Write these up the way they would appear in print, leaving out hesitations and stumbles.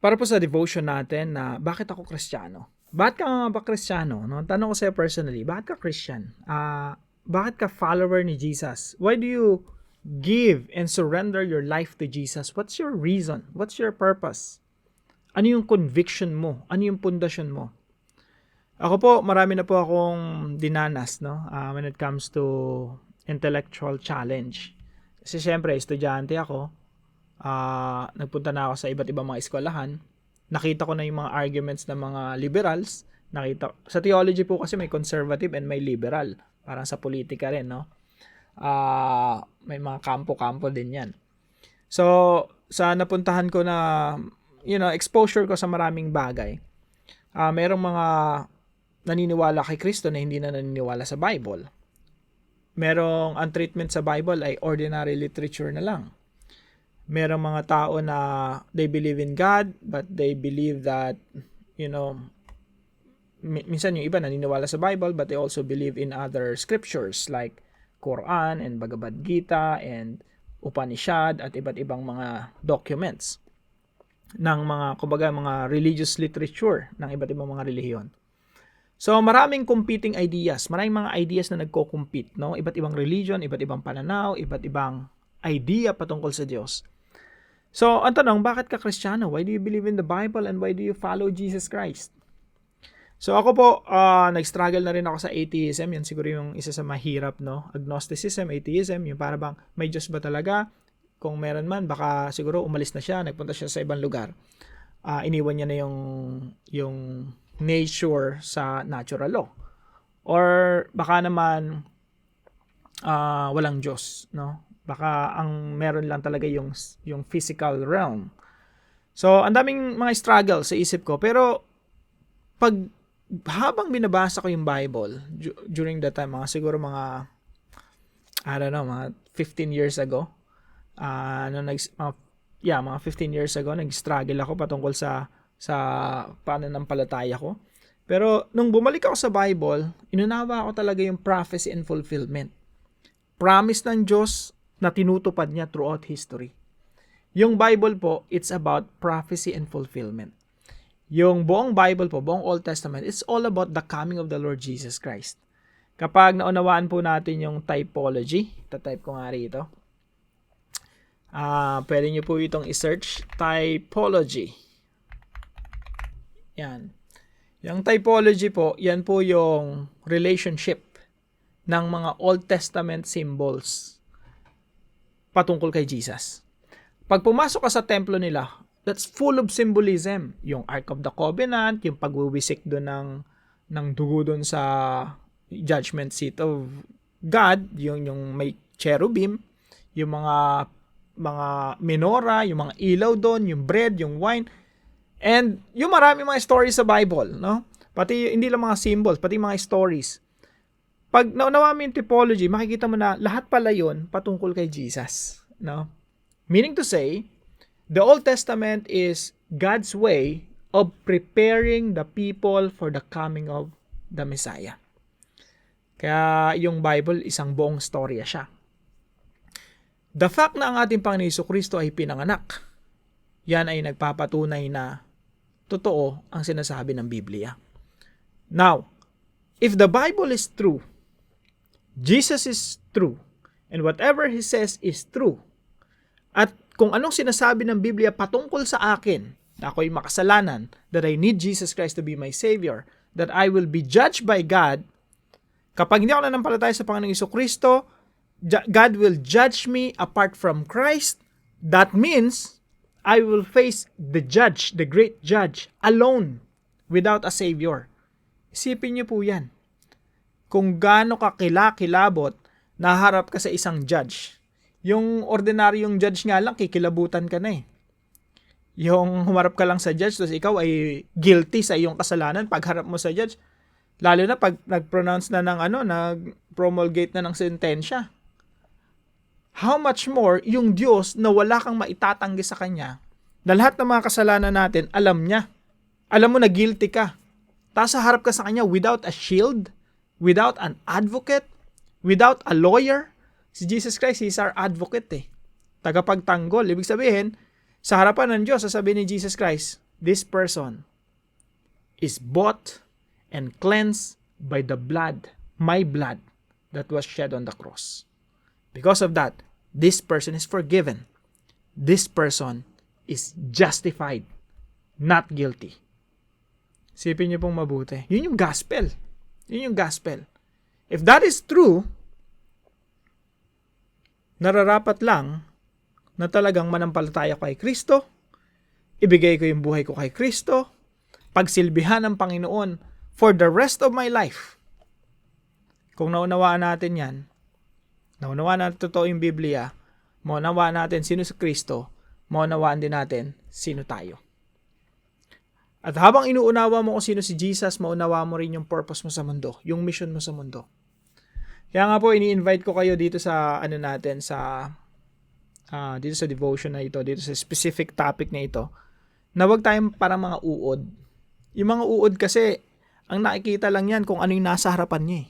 Para po sa devotion natin na bakit ako Kristiyano? Bakit ka nga ba Kristiyano? No? Tanong ko sa'yo personally, bakit ka Christian? Bakit ka follower ni Jesus? Why do you give and surrender your life to Jesus? What's your reason? What's your purpose? Ano yung conviction mo? Ano yung pundasyon mo? Ako po, marami na po akong dinanas when it comes to intellectual challenge. Kasi syempre, estudyante ako. Nagpunta na ako sa iba't ibang mga eskwelahan. Nakita ko na yung mga arguments ng mga liberals. Sa theology po kasi may conservative and may liberal. Parang sa politika rin, no? May mga kampo-kampo din yan. So, sa napuntahan ko na, exposure ko sa maraming bagay, merong mga naniniwala kay Kristo na hindi na naniniwala sa Bible. Merong ang treatment sa Bible ay ordinary literature na lang. Merong mga tao na they believe in God, but they believe that, minsan yung iba naniniwala sa Bible, but they also believe in other scriptures like Quran and Bhagavad Gita and Upanishad at iba't ibang mga documents ng mga religious literature ng iba't ibang mga relihiyon. So, maraming competing ideas. Maraming mga ideas na nagko-compete, no? Iba't ibang religion, iba't ibang pananaw, iba't ibang idea patungkol sa Diyos. So, ang tanong, bakit ka Kristiyano? Why do you believe in the Bible and why do you follow Jesus Christ? So, ako po, nag-struggle na rin ako sa atheism. Yan siguro yung isa sa mahirap, no? Agnosticism, atheism, yung para bang may Diyos ba talaga? Kung meron man, baka siguro umalis na siya, nagpunta siya sa ibang lugar. Iniwan niya na yung nature sa natural law. Or baka naman walang Diyos, no? Baka ang meron lang talaga yung physical realm. So, ang daming mga struggle sa isip ko. Pero, habang binabasa ko yung Bible, during that time, siguro mga 15 years ago, mga 15 years ago, nag-struggle ako patungkol sa pananampalataya ko. Pero, nung bumalik ako sa Bible, inunawa ako talaga yung prophecy and fulfillment. Promise ng Diyos na tinutupad niya throughout history. Yung Bible po, it's about prophecy and fulfillment. Yung buong Bible po, buong Old Testament, it's all about the coming of the Lord Jesus Christ. Kapag naunawaan po natin yung typology, tatype ko nga rito, pwede nyo po itong i-search, typology. Yan. Yung typology po, yan po yung relationship ng mga Old Testament symbols patungkol kay Jesus. Pag pumasok ka sa templo nila, that's full of symbolism. Yung Ark of the Covenant, yung pagwiwisik doon ng dugo doon sa judgment seat of God, yung may cherubim, yung mga menorah, yung mga ilaw doon, yung bread, yung wine, and yung marami mga stories sa Bible, no? Pati hindi lang mga symbols, pati mga stories. Pag naunawa mo yung typology, makikita mo na lahat pala yun patungkol kay Jesus, no? Meaning to say, the Old Testament is God's way of preparing the people for the coming of the Messiah. Kaya yung Bible, isang buong storya siya. The fact na ang ating Panginoon Jesucristo ay pinanganak, yan ay nagpapatunay na totoo ang sinasabi ng Biblia. Now, if the Bible is true, Jesus is true, and whatever He says is true, at kung anong sinasabi ng Biblia patungkol sa akin, na ako'y makasalanan, that I need Jesus Christ to be my Savior, that I will be judged by God, kapag hindi ako nanampalataya sa Panginoong Jesucristo, God will judge me apart from Christ. That means, I will face the judge, the great judge, alone, without a Savior. Isipin niyo po yan. Kung gaano ka kilabot, naharap ka sa isang judge. Yung ordinaryong judge nga lang, kikilabutan ka na eh. Yung humarap ka lang sa judge, tapos ikaw ay guilty sa iyong kasalanan pagharap mo sa judge. Lalo na pag nag-pronounce na nag-promulgate na ng sentensya. How much more yung Diyos na wala kang maitatanggi sa Kanya, na lahat ng mga kasalanan natin, alam niya. Alam mo na guilty ka. Tapos harap ka sa Kanya without a shield, without an advocate, without a lawyer. Si Jesus Christ, He's our advocate eh. Tagapagtanggol. Ibig sabihin, sa harapan ng Diyos, sasabihin ni Jesus Christ, this person is bought and cleansed by the blood, my blood, that was shed on the cross. Because of that, this person is forgiven. This person is justified, not guilty. Sipin niyo pong mabuti. Yun yung gospel. Yun yung gospel. If that is true, nararapat lang na talagang manampalataya ko kay Kristo, ibigay ko yung buhay ko kay Kristo, pagsilbihan ng Panginoon for the rest of my life. Kung naunawaan natin yan, naunawaan natin totoo yung Biblia, maunawaan natin sino si Kristo, maunawaan din natin sino tayo. At habang inuunawa mo kung sino si Jesus, maunawa mo rin yung purpose mo sa mundo, yung mission mo sa mundo. Kaya nga po, ini-invite ko kayo dito sa dito sa devotion na ito, dito sa specific topic na ito, na wag tayong parang mga uod. Yung mga uod kasi, ang nakikita lang yan kung ano yung nasa harapan niya.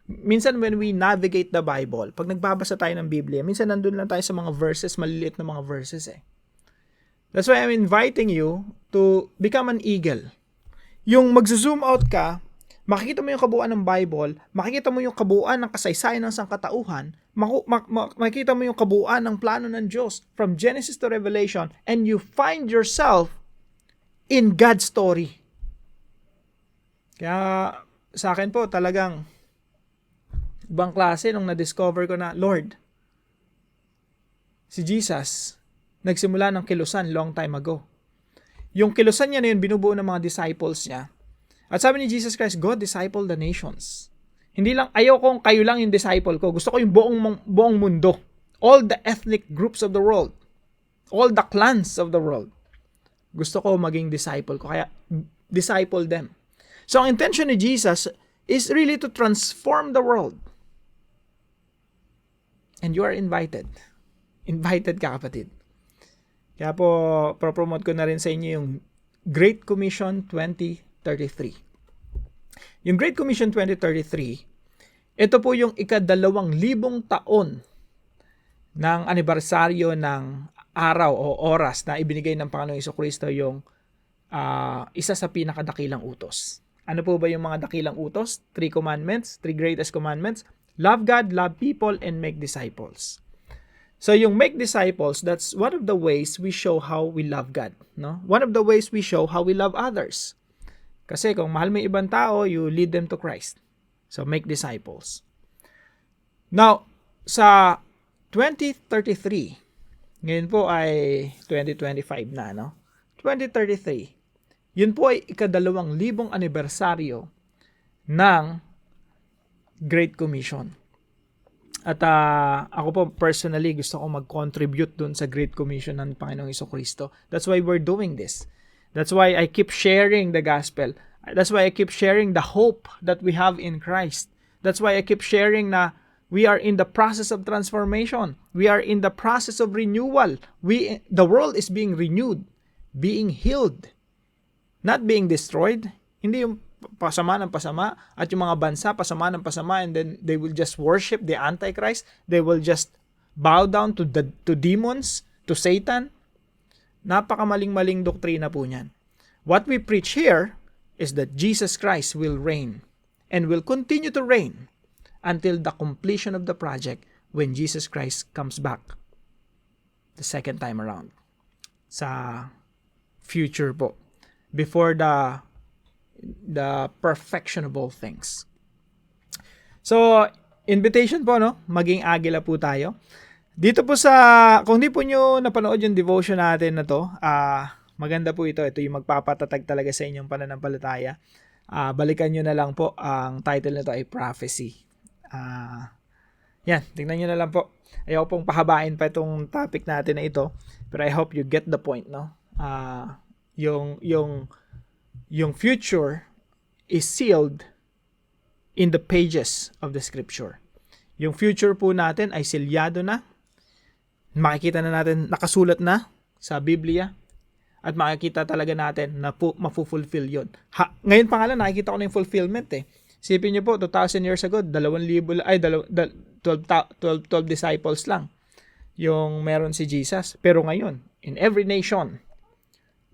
Minsan when we navigate the Bible, pag nagbabasa tayo ng Biblia, minsan nandun lang tayo sa mga verses, maliliit na mga verses eh. That's why I'm inviting you to become an eagle. Yung mag-zoom out ka, makikita mo yung kabuuan ng Bible, makikita mo yung kabuuan ng kasaysayan ng sangkatauhan, makikita mo yung kabuuan ng plano ng Diyos from Genesis to Revelation, and you find yourself in God's story. Kaya sa akin po talagang ibang klase nung na-discover ko na, Lord, si Jesus, nagsimula ng kilusan long time ago. Yung kilusan niya na yun, binubuo ng mga disciples niya. At sabi ni Jesus Christ, God disciple the nations. Hindi lang, ayaw kong kayo lang yung disciple ko. Gusto ko yung buong mundo. All the ethnic groups of the world. All the clans of the world. Gusto ko maging disciple ko. Kaya, disciple them. So, ang intention ni Jesus is really to transform the world. And you are invited. Invited ka, kapatid. Kaya po, promote ko na rin sa inyo yung Great Commission 2033. Yung Great Commission 2033, ito po yung 2,000 taon ng anibersaryo ng araw o oras na ibinigay ng Panginoong Jesucristo yung isa sa pinakadakilang utos. Ano po ba yung mga dakilang utos? 3 commandments, 3 greatest commandments. Love God, love people, and make disciples. So yung make disciples, that's one of the ways we show how we love God. No? One of the ways we show how we love others. Kasi kung mahal mo ibang tao, you lead them to Christ. So make disciples. Now, sa 2033, ngayon po ay 2025 na, no? 2033, yun po ay 2,000 anibersaryo ng Great Commission. At ako po personally gusto ko mag-contribute dun sa Great Commission ng Panginoong Jesucristo. That's why we're doing this. That's why I keep sharing the gospel. That's why I keep sharing the hope that we have in Christ. That's why I keep sharing na we are in the process of transformation. We are in the process of renewal. The world is being renewed, being healed, not being destroyed. Hindi yung pasama ng pasama at yung mga bansa pasama ng pasama, and then they will just worship the Antichrist. They will just bow down to demons, to Satan. Napakamaling-maling doktrina po niyan. What we preach here is that Jesus Christ will reign and will continue to reign until the completion of the project when Jesus Christ comes back the second time around sa future po, before the perfection of all things. So, invitation po, no? Maging agila po tayo. Dito po kung di po nyo napanood yung devotion natin na to, maganda po ito. Ito yung magpapatatag talaga sa inyong pananampalataya. Balikan nyo na lang po. Ang title nito ay Prophecy. Yan, tingnan nyo na lang po. Ayaw pong pahabain pa itong topic natin na ito. Pero I hope you get the point, no? Yung future is sealed in the pages of the Scripture. Yung future po natin ay silyado na. Makikita na natin, nakasulat na sa Biblia. At makikita talaga natin na mafulfill yun. Ngayon pa nga lang, nakikita ko na yung fulfillment eh. Isipin niyo po, 2,000 years ago, 12 disciples lang yung meron si Jesus. Pero ngayon, in every nation,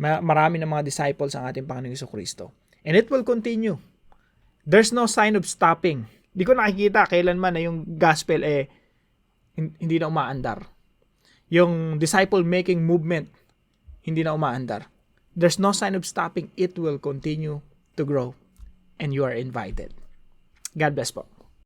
Marami ng mga disciples ang ating Panginoong Jesucristo. And it will continue. There's no sign of stopping. Hindi ko nakikita kailanman na yung gospel hindi na umaandar. Yung disciple-making movement, hindi na umaandar. There's no sign of stopping. It will continue to grow. And you are invited. God bless po.